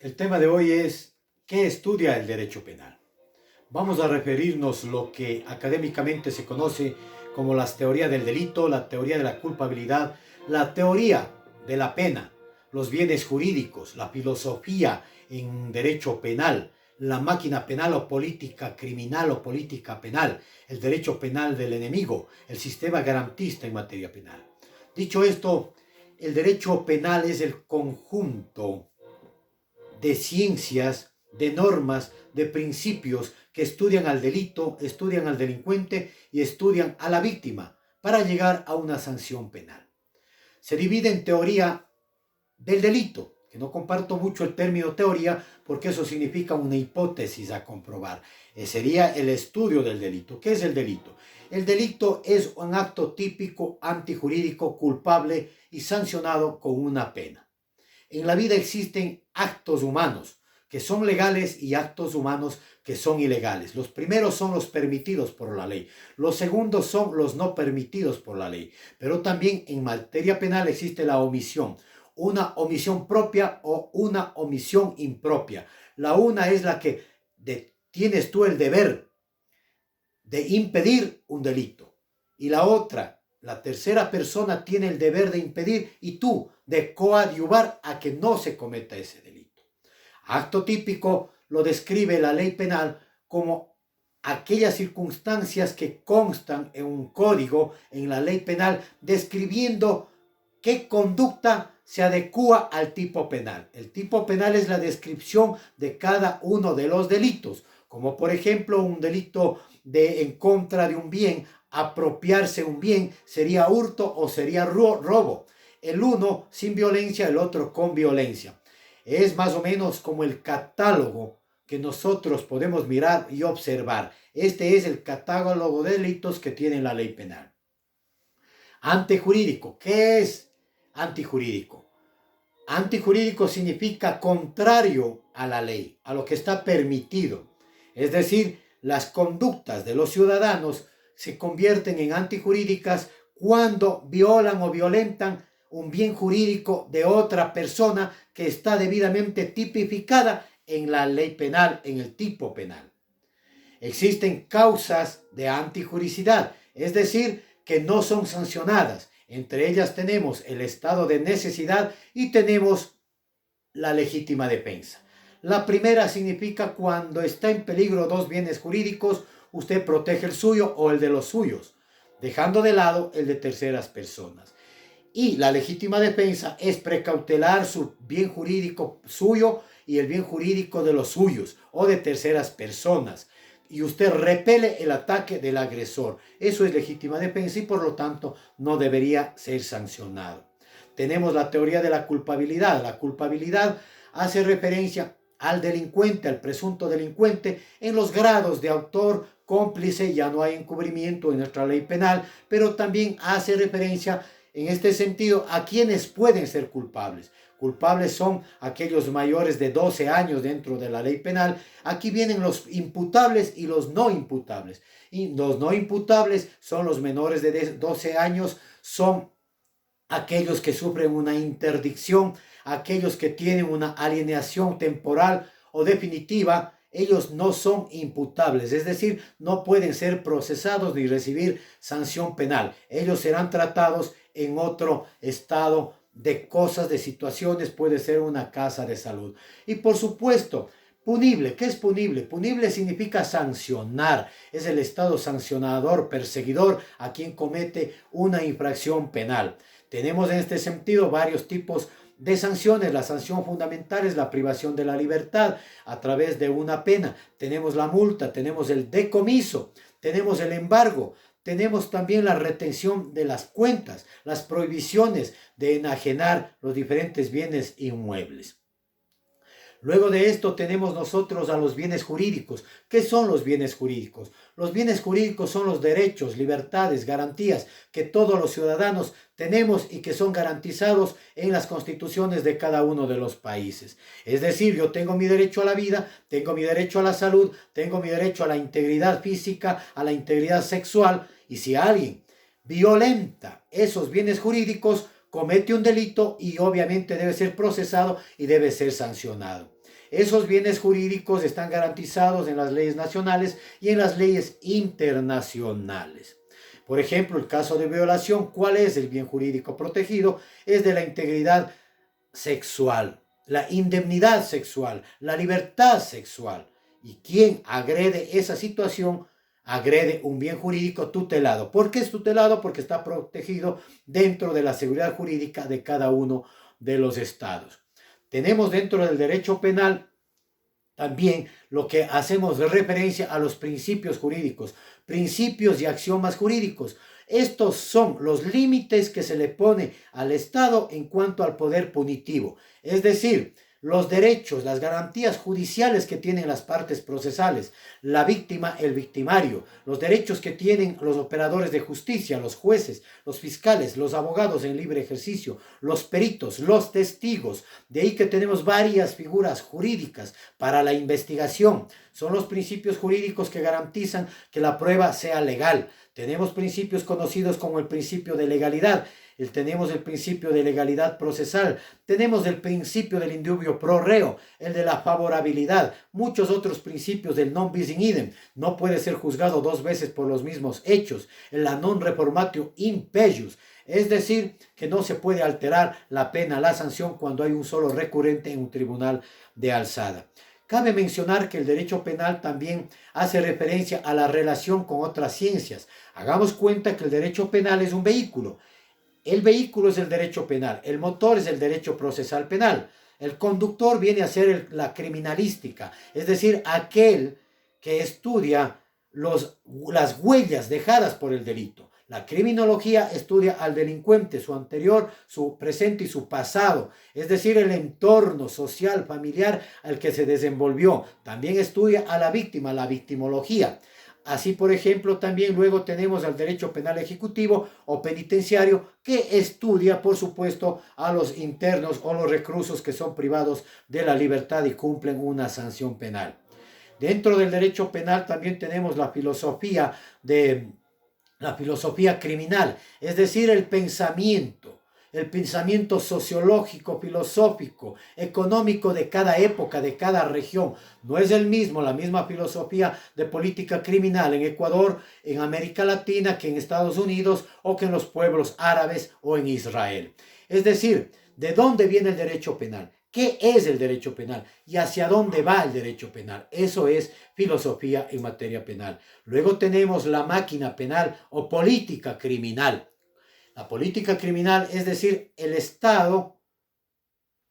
El tema de hoy es ¿qué estudia el derecho penal? Vamos a referirnos a lo que académicamente se conoce como las teorías del delito, la teoría de la culpabilidad, la teoría de la pena, los bienes jurídicos, la filosofía en derecho penal, la máquina penal o política criminal o política penal, el derecho penal del enemigo, el sistema garantista en materia penal. Dicho esto, el derecho penal es el conjunto de ciencias, de normas, de principios que estudian al delito, estudian al delincuente y estudian a la víctima para llegar a una sanción penal. Se divide en teoría del delito, que no comparto mucho el término teoría porque eso significa una hipótesis a comprobar. Sería el estudio del delito. ¿Qué es el delito? El delito es un acto típico, antijurídico, culpable y sancionado con una pena. En la vida existen actos humanos que son legales y actos humanos que son ilegales. Los primeros son los permitidos por la ley. Los segundos son los no permitidos por la ley. Pero también en materia penal existe la omisión. Una omisión propia o una omisión impropia. La una es la que tienes tú el deber de impedir un delito. Y la otra, la tercera persona tiene el deber de impedir y tú de coadyuvar a que no se cometa ese delito. Acto típico lo describe la ley penal como aquellas circunstancias que constan en un código, en la ley penal, describiendo qué conducta se adecua al tipo penal. El tipo penal es la descripción de cada uno de los delitos, como por ejemplo un delito en contra de un bien, apropiarse un bien, sería hurto o sería robo. El uno sin violencia, el otro con violencia. Es más o menos como el catálogo que nosotros podemos mirar y observar. Este es el catálogo de delitos que tiene la ley penal. Antijurídico. ¿Qué es antijurídico? Antijurídico significa contrario a la ley, a lo que está permitido. Es decir, las conductas de los ciudadanos se convierten en antijurídicas cuando violan o violentan un bien jurídico de otra persona que está debidamente tipificada en la ley penal, en el tipo penal. Existen causas de antijuricidad, es decir, que no son sancionadas. Entre ellas tenemos el estado de necesidad y tenemos la legítima defensa. La primera significa cuando está en peligro dos bienes jurídicos, usted protege el suyo o el de los suyos, dejando de lado el de terceras personas. Y la legítima defensa es precautelar su bien jurídico suyo y el bien jurídico de los suyos o de terceras personas. Y usted repele el ataque del agresor. Eso es legítima defensa y por lo tanto no debería ser sancionado. Tenemos la teoría de la culpabilidad. La culpabilidad hace referencia al delincuente, al presunto delincuente, en los grados de autor, cómplice, ya no hay encubrimiento en nuestra ley penal, pero también hace referencia en este sentido a quienes pueden ser culpables. Culpables son aquellos mayores de 12 años dentro de la ley penal. Aquí vienen los imputables y los no imputables. Y los no imputables son los menores de 12 años, son aquellos que sufren una interdicción, aquellos que tienen una alienación temporal o definitiva. Ellos no son imputables, es decir, no pueden ser procesados ni recibir sanción penal. Ellos serán tratados en otro estado de cosas, de situaciones, puede ser una casa de salud. Y por supuesto, punible. ¿Qué es punible? Punible significa sancionar. Es el estado sancionador, perseguidor a quien comete una infracción penal. Tenemos en este sentido varios tipos de sanciones. La sanción fundamental es la privación de la libertad a través de una pena. Tenemos la multa, tenemos el decomiso, tenemos el embargo, tenemos también la retención de las cuentas, las prohibiciones de enajenar los diferentes bienes inmuebles. Luego de esto tenemos nosotros a los bienes jurídicos. ¿Qué son los bienes jurídicos? Los bienes jurídicos son los derechos, libertades, garantías que todos los ciudadanos tenemos y que son garantizados en las constituciones de cada uno de los países. Es decir, yo tengo mi derecho a la vida, tengo mi derecho a la salud, tengo mi derecho a la integridad física, a la integridad sexual, y si alguien violenta esos bienes jurídicos, comete un delito y obviamente debe ser procesado y debe ser sancionado. Esos bienes jurídicos están garantizados en las leyes nacionales y en las leyes internacionales. Por ejemplo, el caso de violación, ¿cuál es el bien jurídico protegido? Es de la integridad sexual, la indemnidad sexual, la libertad sexual. Y quien agrede esa situación, agrede un bien jurídico tutelado. ¿Por qué es tutelado? Porque está protegido dentro de la seguridad jurídica de cada uno de los estados. Tenemos dentro del derecho penal también lo que hacemos referencia a los principios jurídicos, principios y axiomas jurídicos. Estos son los límites que se le pone al Estado en cuanto al poder punitivo, es decir, los derechos, las garantías judiciales que tienen las partes procesales, la víctima, el victimario, los derechos que tienen los operadores de justicia, los jueces, los fiscales, los abogados en libre ejercicio, los peritos, los testigos. De ahí que tenemos varias figuras jurídicas para la investigación. Son los principios jurídicos que garantizan que la prueba sea legal. Tenemos principios conocidos como el principio de legalidad. Tenemos el principio de legalidad procesal, tenemos el principio del indubio pro reo, el de la favorabilidad, muchos otros principios del non bis in idem, no puede ser juzgado dos veces por los mismos hechos, la non reformatio in pejus, es decir, que no se puede alterar la pena, la sanción cuando hay un solo recurrente en un tribunal de alzada. Cabe mencionar que el derecho penal también hace referencia a la relación con otras ciencias. Hagamos cuenta que el derecho penal es un vehículo. El vehículo es el derecho penal, el motor es el derecho procesal penal, el conductor viene a ser la criminalística, es decir, aquel que estudia las huellas dejadas por el delito. La criminología estudia al delincuente, su anterior, su presente y su pasado, es decir, el entorno social, familiar al que se desenvolvió. También estudia a la víctima, la victimología. Así, por ejemplo, también luego tenemos al derecho penal ejecutivo o penitenciario que estudia, por supuesto, a los internos o los reclusos que son privados de la libertad y cumplen una sanción penal. Dentro del derecho penal también tenemos la filosofía criminal, es decir, el pensamiento sociológico, filosófico, económico de cada época, de cada región. No es la misma filosofía de política criminal en Ecuador, en América Latina, que en Estados Unidos o que en los pueblos árabes o en Israel. Es decir, ¿de dónde viene el derecho penal? ¿Qué es el derecho penal? ¿Y hacia dónde va el derecho penal? Eso es filosofía en materia penal. Luego tenemos la máquina penal o política criminal. La política criminal, es decir, el estado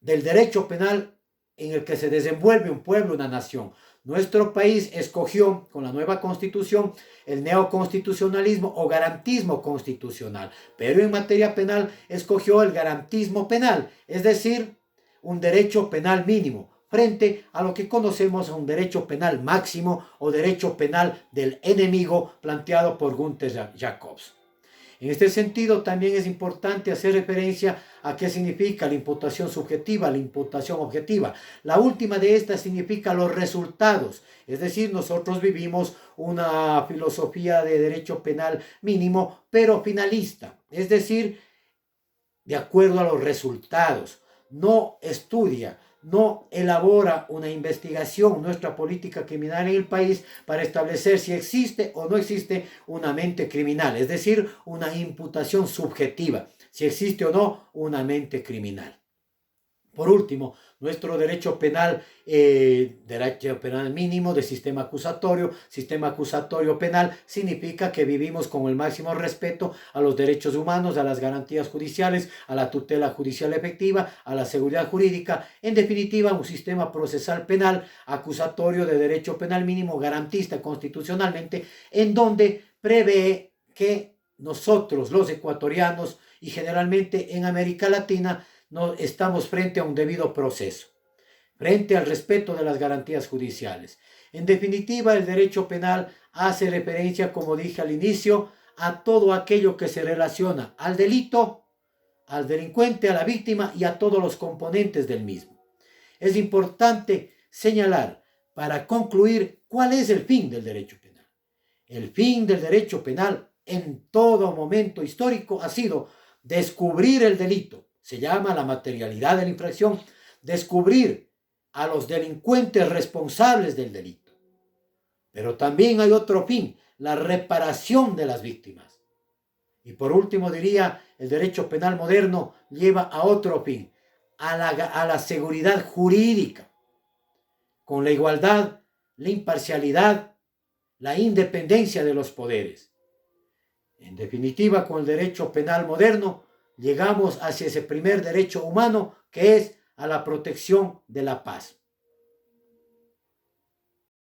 del derecho penal en el que se desenvuelve un pueblo, una nación. Nuestro país escogió con la nueva constitución el neoconstitucionalismo o garantismo constitucional, pero en materia penal escogió el garantismo penal, es decir, un derecho penal mínimo, frente a lo que conocemos a un derecho penal máximo o derecho penal del enemigo planteado por Gunther Jacobs. En este sentido, también es importante hacer referencia a qué significa la imputación subjetiva, la imputación objetiva. La última de estas significa los resultados, es decir, nosotros vivimos una filosofía de derecho penal mínimo, pero finalista, es decir, de acuerdo a los resultados. No estudia, no elabora una investigación nuestra política criminal en el país para establecer si existe o no existe una mente criminal, es decir, una imputación subjetiva, si existe o no una mente criminal. Por último, nuestro derecho penal mínimo de sistema acusatorio penal, significa que vivimos con el máximo respeto a los derechos humanos, a las garantías judiciales, a la tutela judicial efectiva, a la seguridad jurídica, en definitiva, un sistema procesal penal acusatorio de derecho penal mínimo garantista constitucionalmente, en donde prevé que nosotros, los ecuatorianos, y generalmente en América Latina, no estamos frente a un debido proceso, frente al respeto de las garantías judiciales. En definitiva, el derecho penal hace referencia, como dije al inicio, a todo aquello que se relaciona al delito, al delincuente, a la víctima y a todos los componentes del mismo. Es importante señalar, para concluir, cuál es el fin del derecho penal. El fin del derecho penal en todo momento histórico ha sido descubrir el delito. Se llama la materialidad de la infracción, descubrir a los delincuentes responsables del delito. Pero también hay otro fin, la reparación de las víctimas. Y por último diría, el derecho penal moderno lleva a otro fin, a la seguridad jurídica, con la igualdad, la imparcialidad, la independencia de los poderes. En definitiva, con el derecho penal moderno, llegamos hacia ese primer derecho humano que es a la protección de la paz.